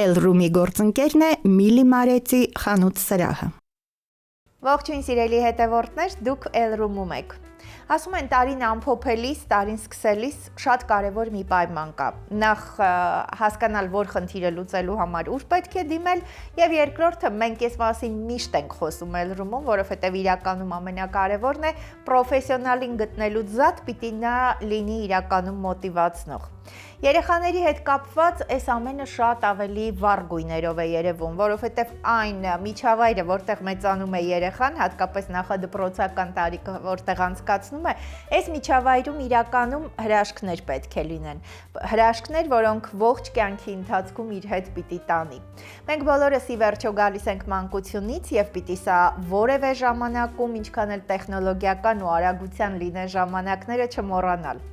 L-Room-ի գործընկերն է Միլի Մարեցի խանութ սրահը։ Ողջույն սիրելի հետևորդներ, դուք L-Room-ում եք։ Ասում են տարին ամփոփելիս, տարին սկսելիս շատ կարևոր մի պայման կա։ Նախ հասկանալ, որ խնդիրը լուծելու համար ուր պետք է դիմել, եւ երկրորդը մենք այս մասին միշտ ենք խոսում L-Room-ում, որովհետեւ իրականում ամենակարևորն է պրոֆեսիոնալին գտնելուց զատ պիտի նա լինի իրականում մոտիվացնող։ Երեխաների հետ կապված այս ամենը շատ ավելի վառ գույներով է երևում, որովհետև այն միջավայրը, որտեղ մեծանում է երեխան, հատկապես նախադպրոցական տարիքը, որտեղ անցկացնում է, այս միջավայրում իրականում հրաշքներ պետք է լինեն։ Հրաշքներ, որոնք ողջ կյանքի ընթացքում իր հետ պիտի տանի։ Մենք բոլորս ի վերջո գալիս ենք մանկությունից եւ պիտի սա որևէ ժամանակում, ինչքան էլ տեխնոլոգիական ու արագության լինեն ժամանակները չմոռանալ։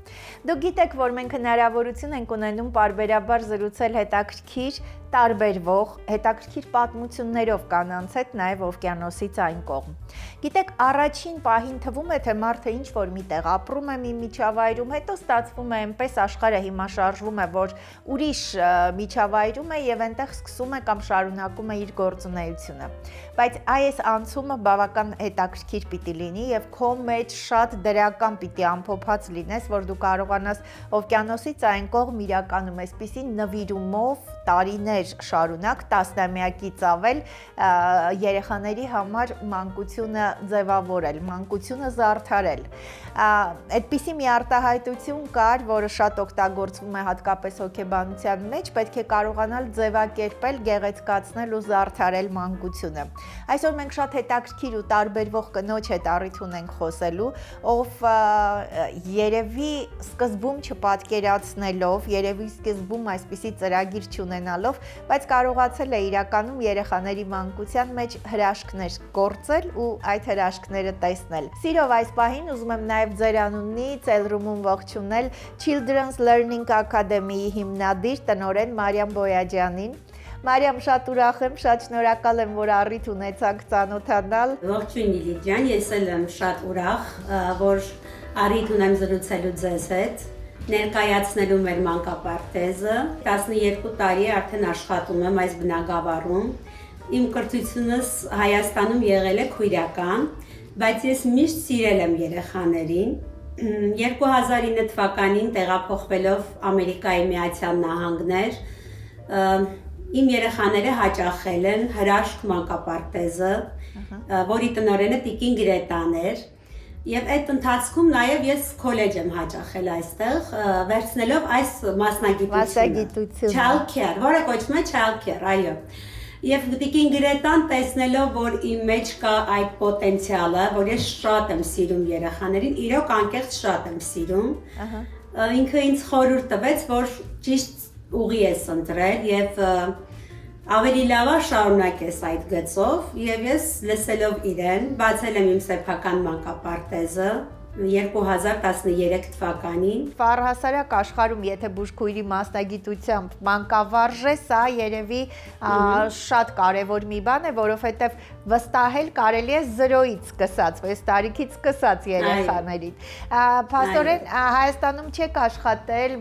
Դուք գիտեք, որ մենք հնարավորություն ենք ունենում պարբերաբար զրուցել հետաքրքիր, տարբերվող, հետաքրքիր պատմություններով կանանց հետ նաև օվկիանոսից այն կողմ։ Գիտեք, առաջին պահին թվում է, թե մարդը ինչ-որ միտեղ ապրում է մի միջավայրում, հետո ստացվում է այնպես աշխարհը հիմա շարժվում է, որ ուրիշ միջավայրում է եւ այնտեղ սկսում է կամ շարունակում է իր գործունեությունը։ Բայց այս անցումը բավական հետաքրքիր պիտի լինի եւ քո մեջ շատ դրական պիտի ամփոփած լինես, որ դու կարողանաս օվկիանոսից այն կողմ իրականում այսպիսի նվիրումով տարիներ շարունակ տասնամյակից ավել երեխաների համար մանկությունը ձևավորել, մանկությունը զարդարել։ Այդպիսի մի արտահայտություն կար, որը շատ օգտագործվում է հատկապես հոգեբանության մեջ, պետք է կարողանալ ձևակերպել, գեղեցկացնել ու զարդարել մանկությունը։ Այսօր մենք շատ հետաքրքիր ու տարբերվող կնոջ հետ առիթ ունենք խոսելու, ով երևի սկզբում չպատկերացնելով, երևի սկզբում այսպիսի ծրագիր չունենալով, բայց կարողացել է իրականում երեխաների մանկության մեջ հրաշքներ գործել ու այդ հրաշքները տեսնել։ Սիրով այս պահին ուզում եմ նաև ձեր անունից L-Room-ում ողջունել Children's Learning Academy-ի հիմնադիր տնօրեն Մարիամ Բոյաջյանին։ Մարիամ, շատ ուրախ եմ, շատ շնորհակալ եմ, որ առիթ ունեցանք ծանոթանալ։ Ողջույն Լիլի ջան, ես էլ եմ շատ ուրախ, որ առիթ ունեմ զրուցելու ձեզ հետ, ներկայացնելու մեր մանկապարտեզը։ 12 տարի է արդեն աշխատում եմ այս բնագավառում։ Իմ կրթությունս Հայաստանում եղել է քույրական, բայց ես միշտ սիրել եմ երեխաներին։ 2009 թվականին տեղափոխվելով Ամերիկայի Միացյալ Նահանգներ, իմ երեխաները հաճախել են հրաշք մանկապարտեզը, որի տնօրենը Տիկին Գրետան էր, եւ այդ ընթացքում նաեւ ես քոլեջ եմ հաճախել այստեղ, վերցնելով այս մասնագիտությունը, child care, որը կոչվում է child care, այո։ Եվ Տիկին Գրետան տեսնելով, որ իմ մեջ կա այդ պոտենցիալը, որ ես շատ եմ սիրում երեխաներին, իրոք անկեղծ շատ եմ սիրում, ինքը ինձ խորհուրդ տվեց, որ ճիշտ ուղի ես ընտրել եւ ավելի լավ է շարունակես այդ գծով եւ ես լսելով իրեն բացել եմ իմ սեփական մանկապարտեզը 2013 թվականին։ Առհասարակ աշխարհում, եթե բուժքույրի մասնագիտությամբ մանկավարժ է, սա երևի շատ կարևոր մի բան է, որովհետև վստահել կարելի է 0-ից սկսած, 6 տարիքից սկսած երեխաներին։ Փաստորեն Հայաստանում չեք աշխատել,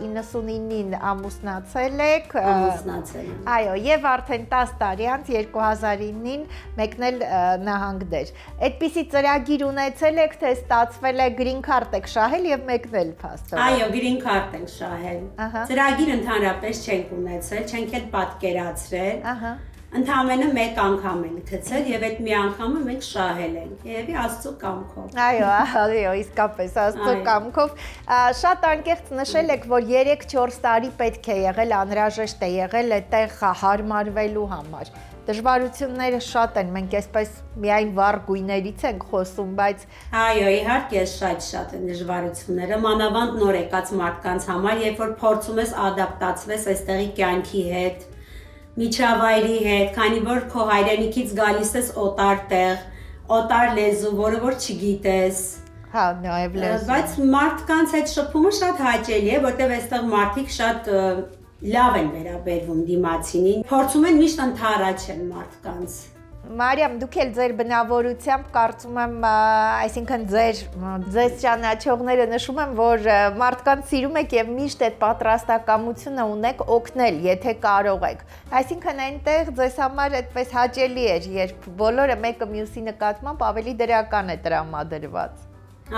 99-ին ամուսնացել եք։ Ամուսնացել եմ։ Այո, եւ արդեն 10 տարի անց 2009-ին մեկնել նահանգներ։ Այդպիսի ծրագիր ունեցել եք, թե ստացվել է green card եք շահել եւ մեկնել փաստորեն։ Այո, green card ենք շահել։ Ծրագիր ընդհանրապես չենք ունեցել, չենք էլ պատկերացրել։ Ընդամենը մեկ անգամ են գցել եւ այդ մի անգամը մենք շահել ենք։ Երևի Աստծո կամքով։ Այո, իսկապես Աստծո կամքով։ Շատ անկեղծ նշել եք, որ 3-4 տարի պետք է եղել, անհրաժեշտ է եղել այդտեղ հարմարվելու համար։ Դժվարությունները շատ են, մենք այսպես միայն վառ գույներից ենք խոսում, բայց այո, իհարկե շատ են դժվարությունները, մանավանդ նոր եկած մարդկանց համար, երբ որ փորձում ես ադապտացվես այստեղի կյանքի հետ, միջավայրի հետ, քանի որ քո հայրենիքից գալիս ես օտար տեղ, օտար լեզու, որը որ չգիտես։ Հա, նաև լեզու։ Բայց մարդկանց հետ շփումը շատ հաճելի է, որտեղ այստեղ մարդիկ շատ լավ են վերաբերվում դիմացինին, փորձում են միշտ ընդառաջել մարդկանց։ Մարիամ, դուք էլ ձեր բնավորությամբ կարծում եմ, այսինքն ձեզ ճանաչողները նշում են, որ մարդկանց սիրում եք եւ միշտ այդ պատրաստակամությունը ունեք օգնել, եթե կարող եք։ Այսինքն այնտեղ ձեզ համար այդպես հաճելի էր, երբ բոլորը մեկը մյուսի նկատմամբ ավելի դրական է տրամադրված։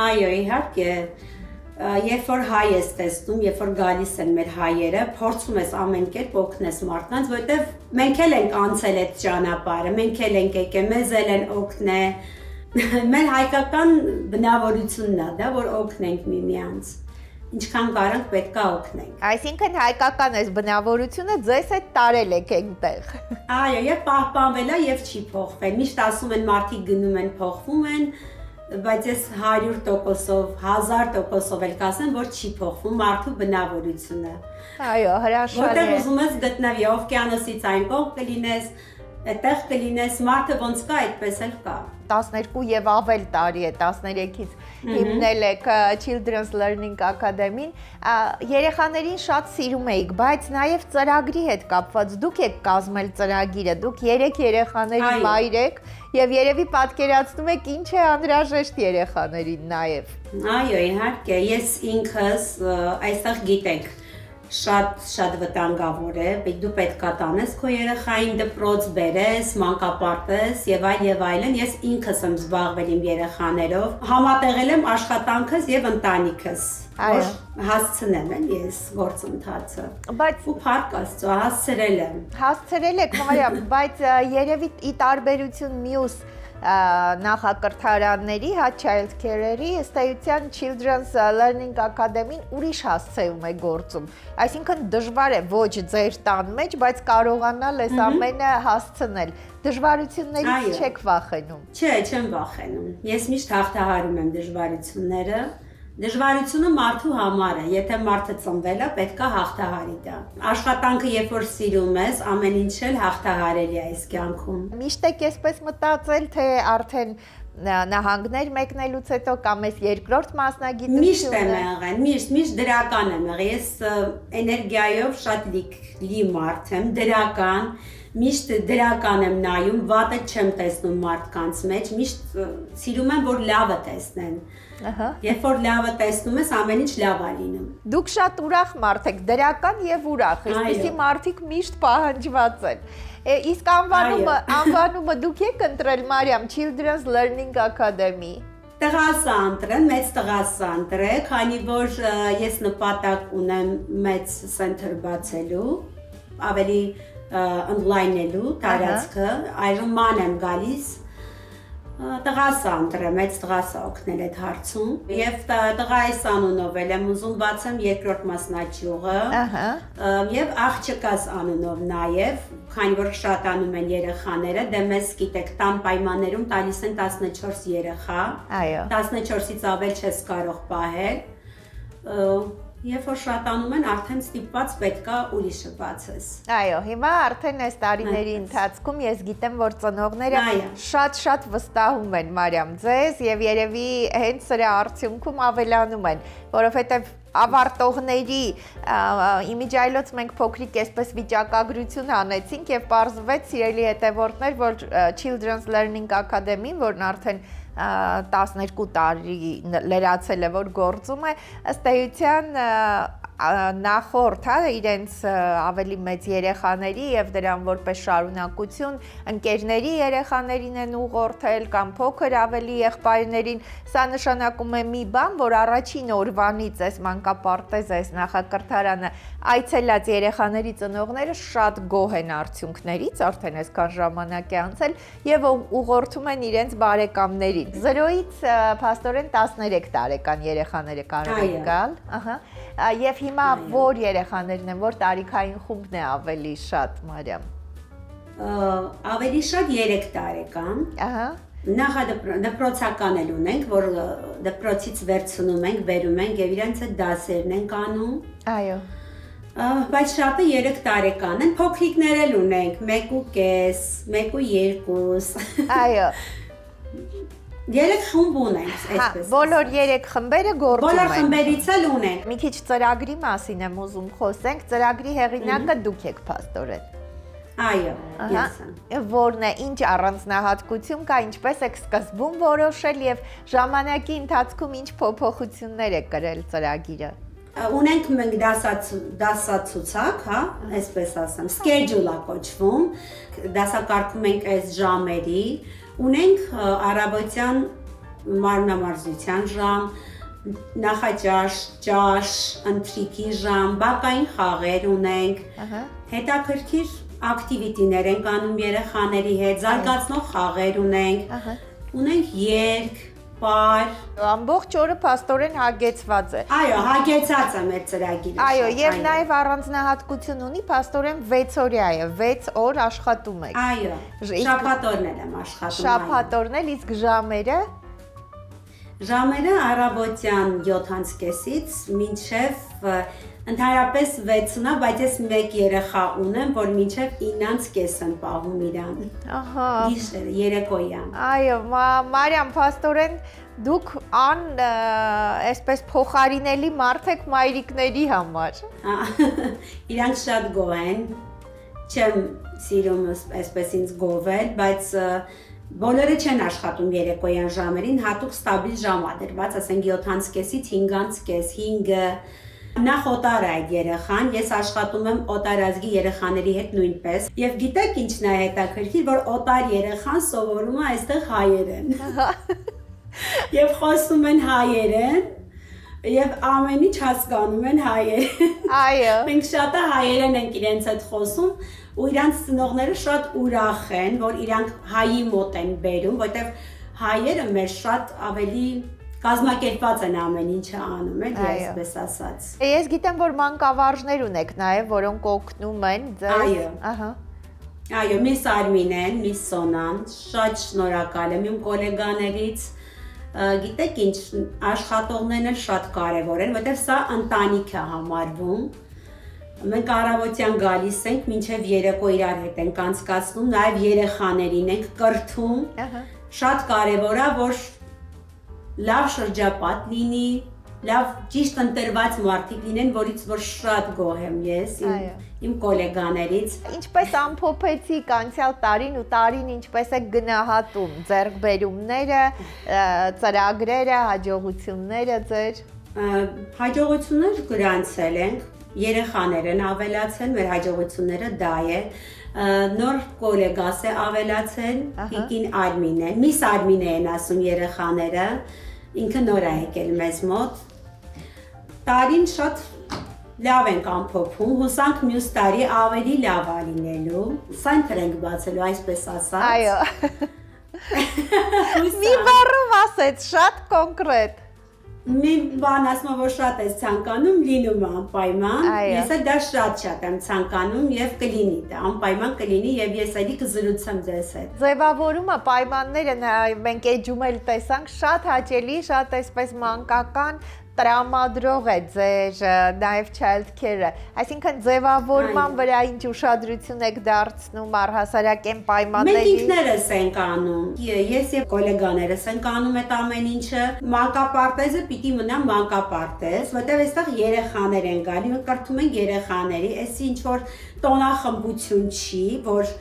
Այո, իհարկե։ Երբ որ հայ ես տեսնում, երբ որ գալիս են մեր հայերը, փորձում ես ամեն կերպ օգնես մարդկանց, որովհետև մենք էլ ենք անցել այդ ճանապարհը, մենք էլ ենք եկել, մեզ էլ են օգնել։ Մեր հայկական բնավորությունն է դա, որ օգնենք միմյանց։ Ինչքան կարանք պետք է օգնենք։ Այսինքն հայկական այս բնավորությունը ձեզ հետ տարել եք այնտեղ։ Այո, եւ պահպանվել է եւ չի փոխվել։ Միշտ ասում են մարդիկ գնում են, փոխվում են, բայց ես 100%-ով, 1000%-ով էլ կասեմ, որ չի փոխվում մարդու բնավորությունը։ Այո, հրաշալի է։ Որտեղ ուզում ես գտնվի, օվկիանոսից այն կողմ կլինես, այդտեղ կլինես, մարդը ոնց կա, այդպես էլ կա։ 12 եւ ավել տարի է, 13-ից հիմնել եք Children's Learning Academy-ին, երեխաներին շատ սիրում էիք, բայց նաեւ ծրագրի հետ կապված դուք եք կազմել ծրագիրը, դուք 3 երեխաների մայր եք եւ երևի պատկերացնում եք ինչ է անհրաժեշտ երեխաներին նաեւ։ Այո, իհարկե, ես ինքս այստեղ գիտեք շատ վտանգավոր է, դու պետք է տանես քո երեխային դպրոց բերես, մանկապարտես եւ այլն, ես ինքս եմ զբաղվել իմ երեխաներով, համատեղել եմ աշխատանքս եւ ընտանիքս, որ հասցնեմ ես գործընթացը։ Բայց ու փառք Աստծո, հասցրել եմ։ Հասցրել եք, Մարիամ, բայց երևի ի տարբերություն մյուս նախակրթարանների, child care-երի, ըստ էության Children's Learning Academy-ին ուրիշ հասցեում է գործում։ Այսինքն դժվար է ոչ ձեր տան մեջ, բայց կարողանալ այս ամենը հասցնել։ Դժվարություններից չեք վախենում։ Չէ, չեմ վախենում։ Ես միշտ հաղթահարում եմ դժվարությունները։ Դժվարությունը մարդու համար է, եթե մարդը ծնվել է, պետք է հաղթահարի դա։ Աշխատանքը երբ որ սիրում ես, ամեն ինչ էլ հաղթահարելի է այս կյանքում։ Միշտ եք այսպես մտածել, թե արդեն նահանգներ մեկնելուց հետո կամ այս երկրորդ մասնագիտությունը։ Միշտ եմ եղել, միշտ դրական եմ եղել։ Ես էներգիայով շատ լի մարդ եմ, դրական, միշտ դրական եմ նայում, վատը չեմ տեսնում մարդկանց մեջ, միշտ սիրում եմ, որ լավը տեսնեն։ Երբ որ լավը տեսնում ես, ամեն ինչ լավ է լինում։ Դուք շատ ուրախ մարդ եք, դրական եւ ուրախ, այսպեսի մարդիկ միշտ պահանջված են։ Իսկ անվանումը դուք եք ընտրել, Մարիամ, Children's Learning Academy։ Տղասը ընտրել, մեծ տղասը ընտրել, քանի որ ես նպատակ ունեմ մեծ սենթր բացելու, ավելի ընդլայնելու տարածքը, այժմ ման եմ գալիս, տղասը ընտրել, մեծ տղասը օգնել այդ հարցում, եւ տղայիս անունով էլ եմ ուզում բացեմ երկրորդ մասնաճյուղը, եւ աղջկաս անունով նաեւ, քանի որ շատանում են երեխաները, դե մեզ գիտեք, տան պայմաններում տալիս են 14 երեխա, 14-ից ավել չես կարող պահել, Երբ որ շատանում են, արդեն ստիպված պետքա ուրիշը բացես։ Այո, հիմա արդեն այս տարիների ընթացքում ես գիտեմ, որ ծնողները շատ վստահում են Մարիամ ձեզ եւ երևի հենց սրա արդյունքում ավելանում են, որովհետեւ ավարտողների իմիջայլոց մենք փոքրիկ այսպես վիճակագրություն անեցինք եւ պարզվեց սիրելի հետևորդներ, որ Children's Learning Academy-ն, որն արդեն 12 տարի լրացել է, որ գործում է, ըստ էության նախորդ, իրենց ավելի մեծ երեխաների եւ դրան որպես շարունակություն ընկերների երեխաներին են ուղղորդել կամ փոքր ավելի եղբայրներին, սա նշանակում է մի բան, որ առաջին օրվանից այս մանկապարտեզը, այս նախակրթարանը այցելած երեխաների ծնողները շատ գոհ են արդյունքներից, արդեն այսքան ժամանակ է անցել եւ ուղղորդում են իրենց բարեկամներին։ 0-ից փաստորեն 13 տարեկան երեխաները կարող են գալ, եւ հիմա որ երեխաներն են, որ տարիքային խումբն է ավելի շատ, Մարիամ։ Ավելի շատ 3 տարեկան։ Դպրոցական էլ ունենք, որ դպրոցից վերցնում ենք, բերում ենք եւ իրենց այդ դասերն են անում։ Այո։ Բայց շատը 3 տարեկան են, փոքրիկներ էլ ունենք, 1.5, 1.2։ Այո։ 3 խումբ ունենք, այսպես։ Բոլոր 3 խմբերը գործում են։ Բոլոր խմբերից էլ ունենք։ Մի քիչ ծրագրի մասին եմ ուզում խոսենք, ծրագրի հեղինակը դուք եք, փաստորեն։ Այո, ես եմ։ Որն է, ինչ առանձնահատկություն կա, ինչպես եք սկզբում որոշել եւ ժամանակի ընթացքում ինչ փոփոխություններ եք կրել ծրագիրը։ Ունենք մենք դասացուցակ, հա, այսպես ասեմ, schedule-ա կոչվում, դասակարգում ենք այս ժամերի, ունենք առավոտյան մարմնամարզության ժամ, նախաճաշ, ճաշ, ընթրիքի ժամ, բակային խաղեր ունենք, հետաքրքիր ակտիվիտիներ ենք անում երեխաների հետ, զարգացնող խաղեր ունենք, ունենք երգ, պար, ամբողջ օրը փաստորեն հագեցված է։ Այո, հագեցած է մեր ծրագիրը։ Այո, եւ նաեւ առանձնահատկություն ունի, փաստորեն 6 օրյա է, 6 օր աշխատում եք։ Այո, շաբաթօրներ եմ աշխատում։ Շաբաթօրն էլ, իսկ ժամերը։ Ժամերը առավոտյան 7:30-ից մինչև ընդհանրապես 6-ը, բայց ես մեկ երեխա ունեմ, որ մինչև 9:30 եմ պահում իրան։ Ահա։ Գիշերը, երեկոյան։ Այո, Մարիամ, փաստորեն դուք այսպես փոխարինելի մարդ եք մայրիկների համար։ Իրանք շատ գոհ են։ Չեմ սիրում այսպես ինձ գովել, բայց բոլորը չեն աշխատում երեկոյան ժամերին, հատուկ ստաբիլ ժամ ա դրված, ասենք 7:30-ից 5:30, 5-ը։ Նախ օտար է այդ երեխան, ես աշխատում եմ օտարազգի երեխաների հետ նույնպես, եւ գիտեք ինչն է հետաքրքիր, որ օտար երեխան սովորում է այստեղ հայերեն։ Եվ խոսում են հայերեն, եւ ամեն ինչ հասկանում են հայերեն։ Այո։ Մենք շատ հայերեն ենք իրենց հետ խոսում, ու իրանց ծնողները շատ ուրախ են, որ իրանք հայի մոտ են բերում, որտեվ հայերը մեր շատ ավելի կազմակերպված են ամեն ինչը անում, էլի այսպես ասած։ Ես գիտեմ, որ մանկավարժներ ունեք նաև, որոնք օգնում են ձեզ։ Այո։ Ահա։ Այո, միս Արմինեն, միս Սոնան, շատ շնորհակալ եմ իմ գոլեգաներից։ Գիտեք ինչ, աշխատողներն շատ կարևոր են, որտեղ սա ընտանիք է համարվում։ Մենք առավոտյան գալիս ենք, մինչև երեկո իրար հետ ենք անցկացնում, նաև երեխաներին ենք կրթում։ Շատ կարևոր է, որ լավ շրջապատ լինի, լավ ճիշտ ընտրված մարդիկ լինեն, որից որ շատ գոհ եմ ես, իմ գոլեգաներից։ Ինչպես ամփոփեցիք անցյալ տարին ու տարին ինչպես եք գնահատում ձեռքբերումները, ծրագրերը, հաջողությունները ձեր։ Հաջողություններ գրանցել ենք, երեխաներ են ավելացել, մեր հաջողությունները դա է, նոր գոլեգաս է ավելացել, Տիկին Արմինեն, միս Արմինե են ասում երեխաները, ինքը նոր է եկել մեզ մոտ, տարին շատ լավ ենք ամփոփում, հուսանք մյուս տարի ավելի լավ է լինելու, սենթր ենք բացելու, այսպես ասած։ Այո։ Մի բառով ասեց, շատ կոնկրետ։ Մի բան ասում որ շատ ես ցանկանում, լինում է անպայման, ես էլ դա շատ եմ ցանկանում եւ կլինի դա, անպայման կլինի եւ ես էլի կզրուցեմ ձեզ հետ։ Ձևավորումը, պայմանները մենք էջում էլ տեսանք, շատ հաճելի, շատ այսպես մանկական տրամադրող է ձեր նաև child care-ը, այսինքն ձևավորման վրա ինչ ուշադրություն եք դարձնում առհասարակ այն պայմանների։ Մենք ինքներս ենք անում, ես եւ գոլեգաներս ենք անում այդ ամեն ինչը, մանկապարտեզը պիտի մնա մանկապարտեզ, որտեղ այստեղ երեխաներ են գալի, մենք կրթում ենք երեխաների, այսի ինչ որ տոնախմբություն չի, որ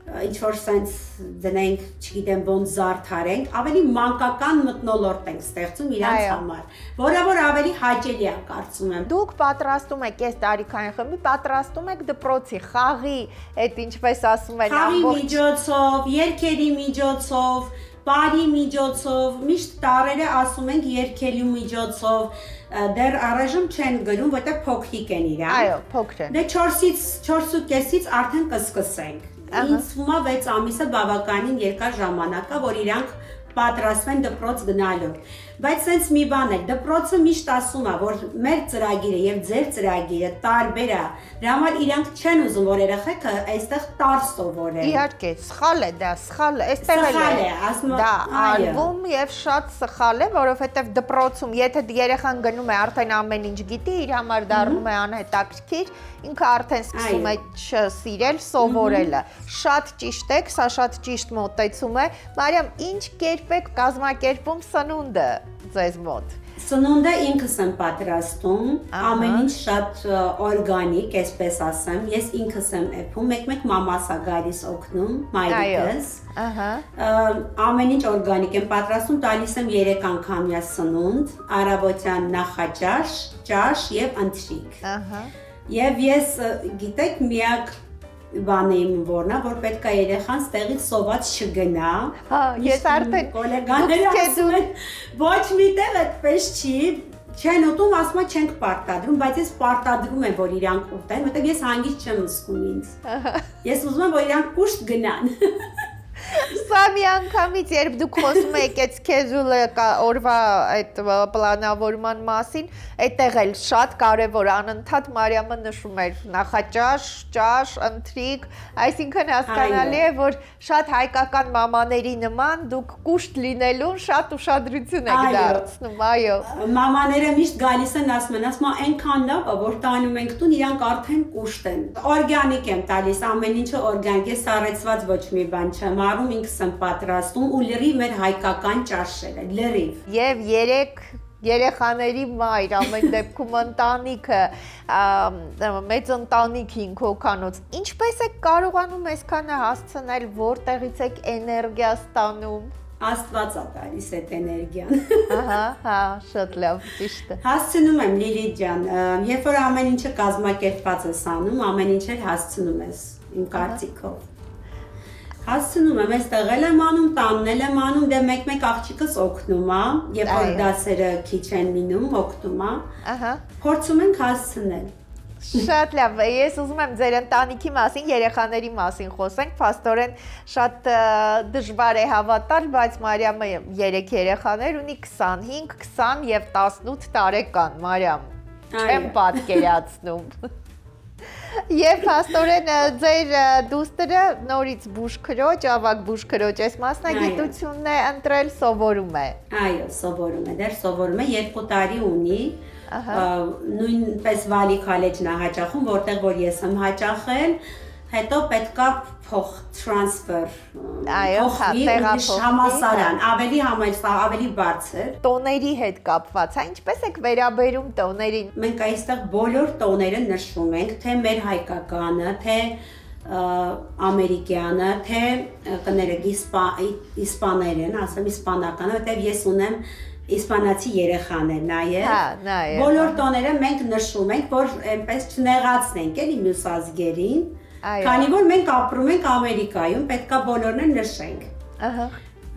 ինչ որ sense դնենք, չգիտեմ, ոնց զարդարենք, ավելի մանկական մթնոլորտ ենք ստեղծում իրանց համար, որը որ ավելի հաճելի է կարծում եմ։ Դուք պատրաստում եք այս տարիքային խմբի, պատրաստում եք դպրոցի խաղի, այդ ինչպես ասում են, խաղի միջոցով, երգերի միջոցով, բարի միջոցով, միշտ տարերը ասում ենք երգելու միջոցով, դեռ առայժմ չեն գրում, որտեղ փոքրիկ են իրանք։ Այո, փոքր են։ Դե 4-4.5-ից արդեն կսկսենք։ Ինձ թվում է 6 ամիսը բավականին երկար ժամանակ է, որ իրանք պատրաստվեն դպրոց գնալու։ Բայց սենց մի բան է, դպրոցը միշտ ասում է, որ մեր ծրագիրը եւ ձեր ծրագիրը տարբեր է։ Դրա համար իրանք չեն ուզում, որ երեխեքը այստեղ տար սովորեն։ Իհարկե, սխալ է դա, սխալ է, այստեղ էլ է։ Դա արվում եւ շատ սխալ է, որովհետեւ դպրոցում, եթե երեխան գնում է արդեն ամեն ինչ գիտի, իր համար դառնում է անհետաքրքիր, ինքը արդեն սկսում է չսիրել սովորելը։ Շատ ճիշտ եք, սա շատ ճիշտ մոտեցում է։ Մարիամ, ինչ կերպ եք կազմակերպում սնունդը ձեզ մոտ։ Սնունդը ինքս եմ պատրաստում, ամեն ինչ շատ օրգանիկ, այսպես ասեմ, ես ինքս եմ էփում, մեկ-մեկ մամաս է գալիս օգնում, մայրիկս։ Ամեն ինչ օրգանիկ եմ պատրաստում, տալիս եմ 3 անգամյա սնունդ, առավոտյան նախաճաշ, ճաշ եւ ընթրիք։ Եվ ես գիտեք միակ բանը իմ որն է, որ պետք է երեխան ստեղից սոված չգնա։ Ես արդեն գոլեգաները ասում են, ոչ միտեղ այդպես չի, չեն ուտում, ասում են չենք պարտադրում, բայց ես պարտադրում եմ, որ իրանք ուտեն, որտեղ ես հանգիստ չեմ զգում ինձ։ Ես ուզում եմ, որ իրանք կուշտ գնան։ Սա մի անգամից, երբ դուք խոսում եք այդ schedule օրվա այդ պլանավորման մասին, այդտեղ էլ շատ կարևոր անընդհատ Մարիամը նշում էր նախաճաշ, ճաշ, ընթրիք, այսինքն հասկանալի է, որ շատ հայկական մամաների նման դուք կուշտ լինելուն շատ ուշադրություն եք դարձնում, այո։ Մամաները միշտ գալիս են ասում են, այնքան լավ է, որ տանում ենք տուն, իրանք արդեն կուշտ են։ Օրգանիկ եմ տալիս, ամեն ինչը օրգանիկ է, սառեցված ոչ մի բան չեմ արում, ինքս եմ պատրաստում ու լրիվ մեր հայկական ճաշերը, լրիվ։ Եվ 3 երեխաների մայր, ամեն դեպքում ընտանիքը, մեծ ընտանիք 5 հոգանոց։ Ինչպես եք կարողանում այսքանը հասցնել, որտեղից եք էներգիա ստանում։ Աստված է տալիս այդ էներգիան։ Շատ լավ, ճիշտ է։ Հասցնում եմ Լիլիթ ջան, երբ որ ամեն ինչը կազմակերպված ես անում, ամեն ինչ էլ հասցնում ես իմ կարծիքով։ Հասցնում եմ, այստեղ եմ անում, տանն եմ անում, դե մեկ-մեկ աղջիկս օգնում է, երբ որ դասերը քիչ են մնում, օգնում է։ Փորձում ենք հասցնել։ Շատ լավ, ես ուզում եմ ձեր ընտանիքի մասին, երեխաների մասին խոսենք, փաստորեն շատ դժվար է հավատալ, բայց Մարիամը 3 երեխաներ ունի 25, 20 եւ 18 տարեկան, Մարիամ, չեմ պատկերացնում։ Եվ փաստորեն ձեր դուստրը նորից բուժքրոջ, ավագ բուժքրոջ այս մասնագիտությունն է ընտրել, սովորում է։ Այո, սովորում է, դեռ սովորում է, 2 տարի ունի, նույնպես Valley College-ն է հաճախում, որտեղ որ ես եմ հաճախել, հետո պետքա փող transfer, համասարան, ավելի բարձր։ Տոների հետ կապված, ինչպես եք վերաբերում տոներին։ Մենք այստեղ բոլոր տոները նշում ենք, թե մեր հայկականը, թե ամերիկյանը, թե կներեք իսպաներեն, ասեմ իսպանականը, որտեղ ես ունեմ իսպանացի երեխաներ նաև։ Բոլոր տոները մենք նշում ենք, որ այնպես չնեղացնենք էլի մյուս ազգերին, քանի որ մենք ապրում ենք Ամերիկայում, պետքա բոլորն էլ նշենք։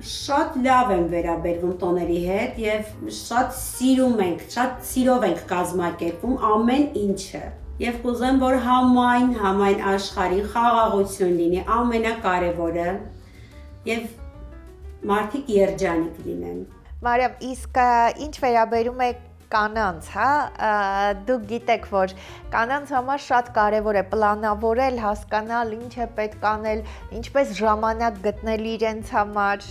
Շատ լավ եմ վերաբերվում տոների հետ եւ շատ սիրում ենք, շատ սիրով ենք կազմակերպում ամեն ինչը։ Եվ կուզեմ, որ համայն աշխարհին խաղաղություն լինի, ամենակարևորը, եւ մարդիկ երջանիկ լինեն։ Մարիամ, իսկ ինչ վերաբերում է կանանց, դուք գիտեք, որ կանանց համար շատ կարևոր է պլանավորել, հասկանալ ինչ է պետք անել, ինչպես ժամանակ գտնել իրենց համար,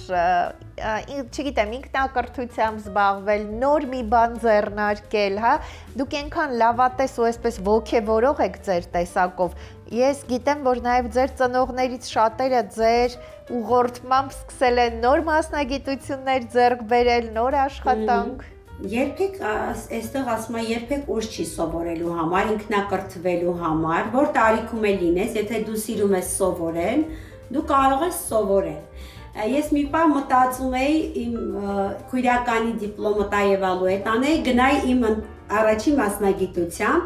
չգիտեմ, ինքնակրթությամբ զբաղվել, նոր մի բան ձեռնարկել, դուք այնքան լավատես ու այսպես ոգևորող եք ձեր տեսակով։ Ես գիտեմ, որ նաև ձեր ծնողներից շատերը ձեր ուղղորդմամբ սկսել են նոր մասնագիտություններ ձեռք բերել, նոր աշխատանք։ Երբեք այստեղ ասում եմ, երբեք ուշ չի սովորելու համար, ինքնակրթվելու համար, որ տարիքում է լինես, եթե դու սիրում ես սովորել, դու կարող ես սովորել։ Ես մի պահ մտածում էի իմ քույրականի դիպլոմը տայևալուետ անեի, գնայի իմ առաջին մասնագիտությամբ,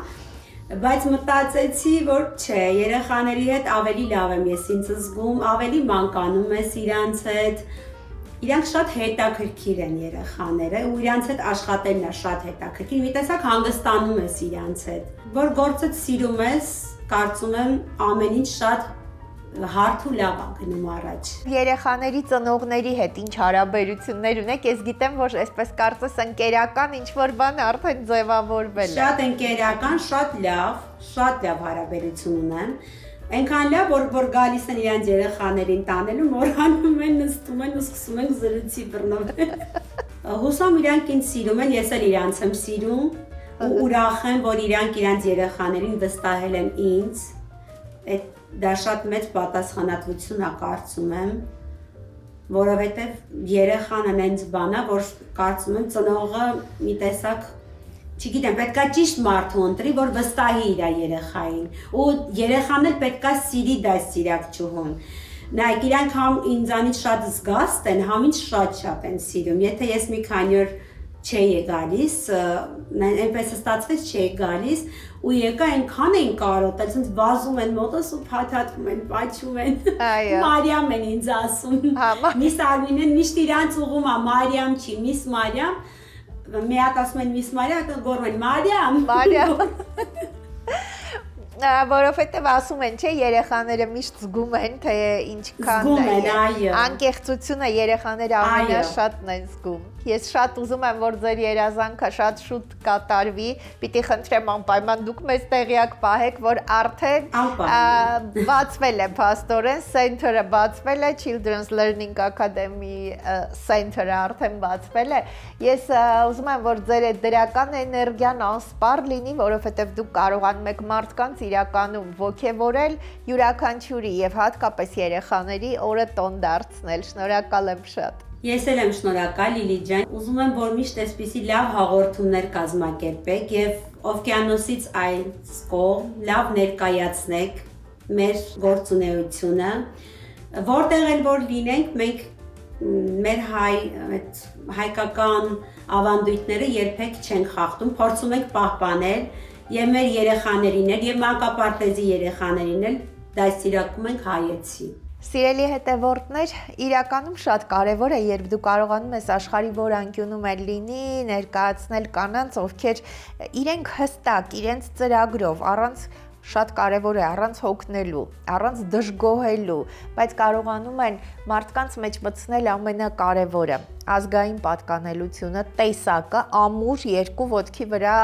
բայց մտածեցի, որ չէ, երեխաների հետ ավելի լավ եմ ես ինձ զգում, ավելի մանկանում ես իրանց հետ, իրանք շատ հետաքրքիր են երեխաները ու իրանց հետ աշխատելն է շատ հետաքրքիր, մի տեսակ հանգստանում ես իրանց հետ, որ գործդ սիրում ես, կարծում եմ ամեն ինչ շատ հարթ ու լավ է գնում առաջ։ Երեխաների ծնողների հետ ինչ հարաբերություններ ունեք, ես գիտեմ, որ այսպես կարծես ընկերական ինչ-որ բան արդեն ձևավորվել է։ Շատ ընկերական, շատ լավ հարաբերություն ունեմ։ Այնքան լավ, որ գալիս են իրանց երեխաներին տանելու, մոռանում են, նստում են ու սկսում են զրույցի բռնվել։ Հուսամ իրանք ինձ սիրում են, ես էլ իրանց եմ սիրում ու ուրախ եմ, որ իրանք իրանց երեխաներին վստահել են ինձ։ Դա շատ մեծ պատասխանատվություն է, կարծում եմ, որովհետև երեխան այնց բան է, որ կարծում եմ ծնողը մի տեսակ չգիտեմ, պետքա ճիշտ մարդու ընտրի, որ վստահի իր երեխային, ու երեխան էլ պետքա սիրի դաստիարակչուհուն։ Նայեք, իրանք համ ինձանից շատ զգաստ են, համ ինձ շատ են սիրում։ Եթե ես մի քանի օր չէի գալիս, այնպես ստացվեց չէի գալիս, ու եկա այնքան էին կարոտել, ասենց վազում են մոտս ու փաթաթվում են, պաչում են։ Մարիամ են ինձ ասում։ Միս Արմինեն միշտ իրանց ուղում է Մարիամ չի, միս Մարիամ։ Մի հատ ասում են միս Մարիամ, գոռում են Մարիամ։ Որովհետև ասում են, չէ, երեխաները միշտ զգում են, թե ինչքան անկեղծությունը երեխաները ամենաշատն են զգում։ Ես շատ ուզում եմ, որ ձեր երազանքը շատ շուտ կատարվի, պիտի խնդրեմ անպայման դուք մեզ տեղյակ պահեք, որ արդեն բացվել է փաստորեն, center-ը բացվել է, Children's Learning Academy center-ը արդեն բացվել է։ Ես ուզում եմ, որ ձեր այդ դրական էներգիան անսպառ լինի, որովհետև դուք կարողանում եք մարդկանց իրականում ոգևորել յուրաքանչյուրի եւ հատկապես երեխաների օրը տոն դարձնել։ Շնորհակալ եմ շատ։ Ես էլ եմ շնորհակալ Լիլի ջան։ Ուզում եմ, որ միշտ այսպիսի լավ հաղորդումներ կազմակերպեք եւ օվկիանոսից այս կողմ լավ ներկայացնեք մեր գործունեությունը, որտեղ էլ որ լինենք, մենք մեր հայկական ավանդույթները երբեք չենք խախտում, փորձում ենք պահպանել եւ մեր երեխաներին էլ եւ մանկապարտեզի երեխաներին էլ դաստիարակում ենք հայեցի։ Սիրելի հետևորդներ, իրականում շատ կարևոր է, երբ դու կարողանում ես աշխարհի որ անկյունում էլ լինի, ներկայացնել կանանց, ովքեր իրենք հստակ, իրենց ծրագրով, առանց շատ կարևոր է, առանց հոգնելու, առանց դժգոհելու, բայց կարողանում են մարդկանց մեջ մտցնել ամենակարևորը, ազգային պատկանելությունը, տեսակը, ամուր երկու ոտքի վրա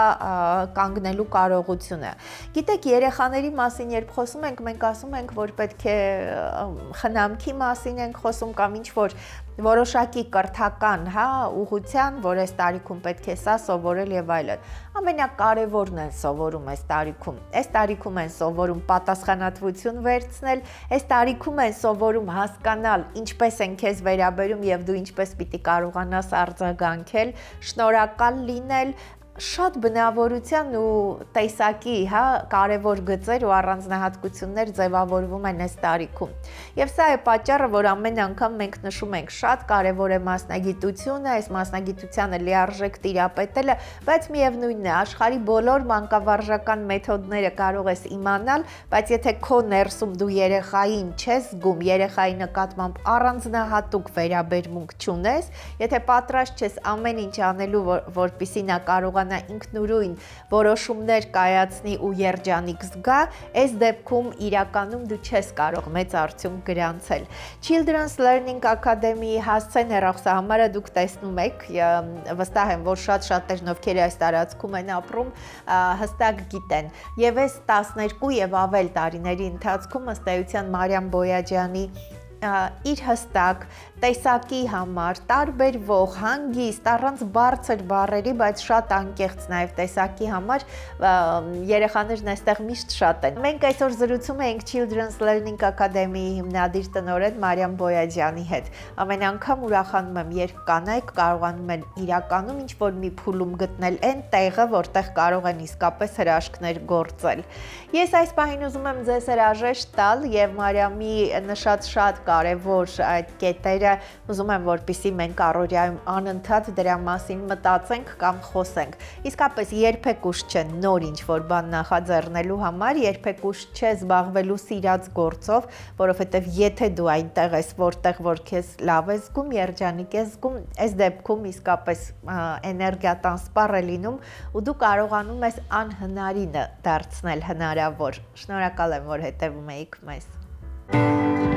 կանգնելու կարողությունը։ Գիտեք, երեխաների մասին երբ խոսում ենք, մենք ասում ենք, որ պետք է խնամքի մասին ենք խոսում կամ ինչ-որ որոշակի կրթական, ուղղության, որ այս տարիքում պետք է սա սովորել եւ այլն։ Ամենակարևորն են սովորում այս տարիքում։ Այս տարիքում են սովորում պատասխանատվություն վերցնել, այս տարիքում են սովորում հասկանալ, ինչպես են քեզ վերաբերում եւ դու ինչպես պիտի կարողանաս արձագանքել, շնորհակալ լինել, շատ բնավորության ու տեսակի, կարևոր գծեր ու առանձնահատկություններ ձևավորվում են այս տարիքում։ Եվ սա է պատճառը, որ ամեն անգամ մենք նշում ենք, շատ կարևոր է մասնագիտությունը, այս մասնագիտությանը լիարժեք տիրապետելը, բայց միևնույնն է, աշխարհի բոլոր մանկավարժական մեթոդները կարող ես իմանալ, բայց եթե քո ներսում դու երեխային չես զգում, երեխայի նկատմամբ առանձնահատուկ վերաբերմունք չունես, եթե պատրաստ չես ամեն ինչ անելու, որպեսզի նա կարողանա ինքնուրույն որոշումներ կայացնի ու երջանիկ զգա, այս դեպքում իրականում դու չես կարող մեծ արդյունք գրանցել։ Children's Learning Academy-ի հասցեն հեռախոսահամարը դուք տեսնում եք, վստահ եմ, որ շատ-շատերն ովքեր այս տարածքում են ապրում, հստակ գիտեն։ Եվ այս 12 եւ ավել տարիների ընթացքում ըստ էության Մարիամ Բոյաջյանի իր հստակ տեսակի համար տարբերվող, հանգիստ, առանց բարձր բառերի, բայց շատ անկեղծ նաև տեսակի համար երեխաներն այստեղ միշտ շատ են։ Մենք այսօր զրուցում էինք Children's Learning Academy-ի հիմնադիր տնօրեն Մարիամ Բոյաջյանի հետ։ Ամեն անգամ ուրախանում եմ, երբ կանայք կարողանում են իրականում ինչ-որ մի փուլում գտնել այն տեղը, որտեղ կարող են իսկապես հրաշքներ գործել։ Ես այս պահին ուզում եմ ձեզ հրաժեշտ տալ եւ Մարիամի նշած շատ կարևոր այդ կետերը ուզում եմ, որպեսզի մենք առօրյայում անընդհատ դրա մասին մտածենք կամ խոսենք։ Իսկապես երբեք ուշ չէ նոր ինչ-որ բան նախաձեռնելու համար, երբեք ուշ չէ զբաղվելու սիրած գործով, որովհետև եթե դու այնտեղ ես, որտեղ որ քեզ լավ ես զգում, երջանիկ ես զգում, այս դեպքում իսկապես էներգիան անսպառ է լինում ու դու կարողանում ես անհնարինը դարձնել հնարավոր։ Շնորհակալ եմ, որ հետևում եք մեզ։